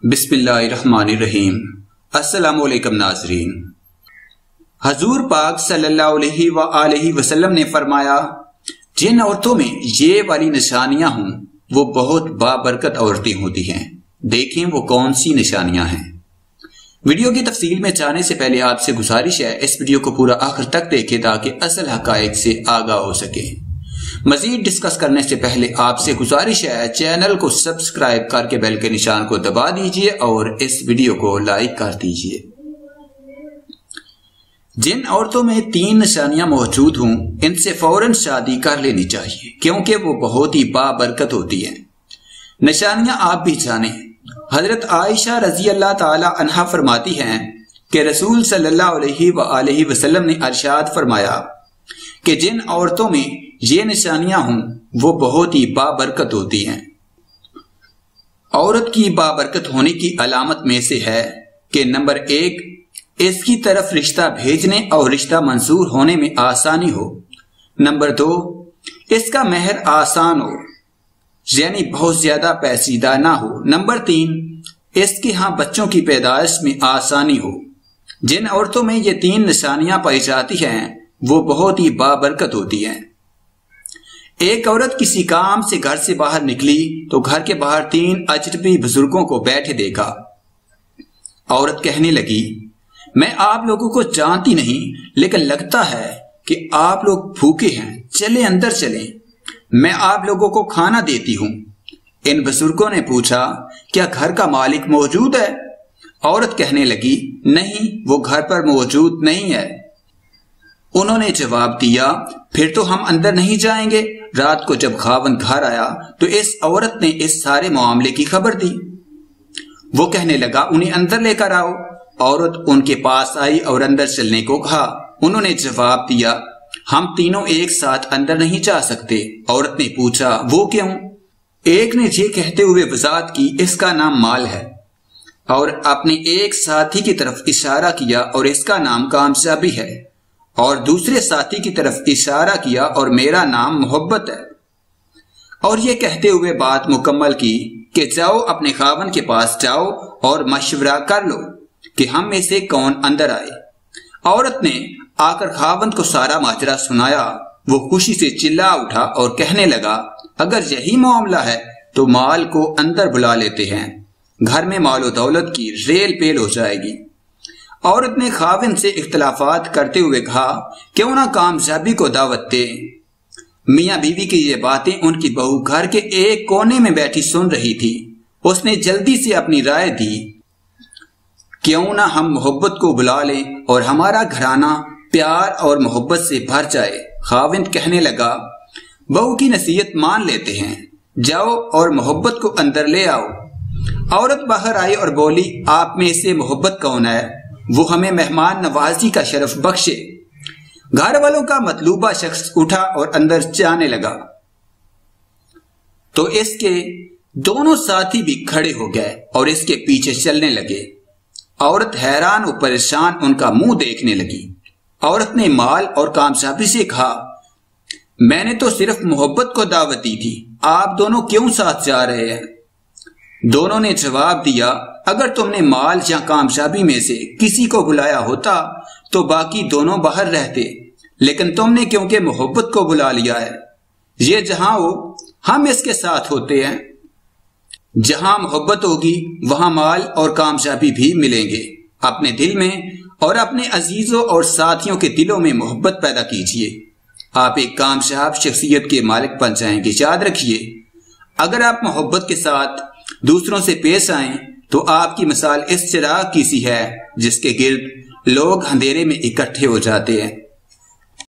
بسم اللہ الرحمن الرحیم۔ السلام علیکم ناظرین۔ حضور پاک صلی اللہ علیہ وآلہ وسلم نے فرمایا، جن عورتوں میں یہ والی نشانیاں ہوں وہ بہت بابرکت عورتیں ہوتی ہیں۔ دیکھیں وہ کون سی نشانیاں ہیں۔ ویڈیو کی تفصیل میں جانے سے پہلے آپ سے گزارش ہے اس ویڈیو کو پورا آخر تک دیکھیں تاکہ اصل حقائق سے آگاہ ہو سکیں۔ مزید ڈسکس کرنے سے پہلے آپ سے گزارش ہے چینل کو سبسکرائب کر کے بیل کے نشان کو دبا دیجئے اور اس ویڈیو کو لائک کر دیجئے۔ جن عورتوں میں 3 نشانیاں موجود ہوں ان سے فوراً شادی کر لینی چاہیے کیونکہ وہ بہت ہی بابرکت ہوتی ہیں۔ نشانیاں آپ بھی جانیں۔ حضرت عائشہ رضی اللہ تعالی عنہا فرماتی ہیں کہ رسول صلی اللہ علیہ وآلہ وسلم نے ارشاد فرمایا کہ جن عورتوں میں یہ نشانیاں ہوں وہ بہت ہی بابرکت ہوتی ہیں۔ عورت کی بابرکت ہونے کی علامت میں سے ہے کہ نمبر 1 اس کی طرف رشتہ بھیجنے اور رشتہ منظور ہونے میں آسانی ہو۔ نمبر 2 اس کا مہر آسان ہو یعنی بہت زیادہ پیچیدہ نہ ہو۔ نمبر 3 اس کے ہاں بچوں کی پیدائش میں آسانی ہو۔ جن عورتوں میں یہ 3 نشانیاں پائی جاتی ہیں وہ بہت ہی بابرکت ہوتی ہیں۔ ایک عورت کسی کام سے گھر سے باہر نکلی تو گھر کے باہر 3 اجنبی بزرگوں کو بیٹھے دیکھا۔ عورت کہنے لگی، میں آپ لوگوں کو جانتی نہیں لیکن لگتا ہے کہ آپ لوگ بھوکے ہیں، چلیں اندر چلیں، میں آپ لوگوں کو کھانا دیتی ہوں۔ ان بزرگوں نے پوچھا، کیا گھر کا مالک موجود ہے؟ عورت کہنے لگی، نہیں وہ گھر پر موجود نہیں ہے۔ انہوں نے جواب دیا، پھر تو ہم اندر نہیں جائیں گے۔ رات کو جب خاوند گھر آیا تو اس عورت نے اس سارے معاملے کی خبر دی۔ وہ کہنے لگا، انہیں اندر لے کر آؤ۔ عورت ان کے پاس آئی اور اندر چلنے کو کہا۔ انہوں نے جواب دیا، ہم تینوں ایک ساتھ اندر نہیں جا سکتے۔ عورت نے پوچھا، وہ کیوں؟ ایک نے یہ کہتے ہوئے وضاحت کی، اس کا نام مال ہے، اور اپنے ایک ساتھی کی طرف اشارہ کیا اور اس کا نام کامیابی ہے، اور دوسرے ساتھی کی طرف اشارہ کیا اور میرا نام محبت ہے، اور یہ کہتے ہوئے بات مکمل کی کہ جاؤ اپنے خاوند کے پاس جاؤ اور مشورہ کر لو کہ ہم میں سے کون اندر آئے۔ عورت نے آ کر خاوند کو سارا ماجرا سنایا۔ وہ خوشی سے چلا اٹھا اور کہنے لگا، اگر یہی معاملہ ہے تو مال کو اندر بلا لیتے ہیں، گھر میں مال و دولت کی ریل پیل ہو جائے گی۔ عورت نے خاوند سے اختلافات کرتے ہوئے کہا، کیوں نہ کامیابی کو دعوت دے۔ میاں بیوی کی یہ باتیں ان کی بہو گھر کے ایک کونے میں بیٹھی سن رہی تھی۔ اس نے جلدی سے اپنی رائے دی، کیوں نہ ہم محبت کو بلا لیں اور ہمارا گھرانہ پیار اور محبت سے بھر جائے۔ خاوند کہنے لگا، بہو کی نصیحت مان لیتے ہیں، جاؤ اور محبت کو اندر لے آؤ۔ عورت باہر آئی اور بولی، آپ میں سے محبت کون ہے؟ وہ ہمیں مہمان نوازی کا شرف بخشے۔ گھر والوں کا مطلوبہ شخص اٹھا اور اندر جانے لگا تو اس کے دونوں ساتھی بھی کھڑے ہو گئے اور اس کے پیچھے چلنے لگے۔ عورت حیران و پریشان ان کا منہ دیکھنے لگی۔ عورت نے مال اور کامیابی سے کہا، میں نے تو صرف محبت کو دعوت دی تھی، آپ دونوں کیوں ساتھ جا رہے ہیں؟ دونوں نے جواب دیا، اگر تم نے مال یا کامیابی میں سے کسی کو بلایا ہوتا تو باقی دونوں باہر رہتے، لیکن تم نے کیونکہ محبت کو بلا لیا ہے، یہ جہاں ہو ہم اس کے ساتھ ہوتے ہیں۔ جہاں محبت ہوگی وہاں مال اور کامیابی بھی ملیں گے۔ اپنے دل میں اور اپنے عزیزوں اور ساتھیوں کے دلوں میں محبت پیدا کیجیے، آپ ایک کامیاب شخصیت کے مالک بن جائیں گے۔ یاد رکھیے، اگر آپ محبت کے ساتھ دوسروں سے پیش آئیں تو آپ کی مثال اس چراغ کی سی ہے جس کے گرد لوگ اندھیرے میں اکٹھے ہو جاتے ہیں۔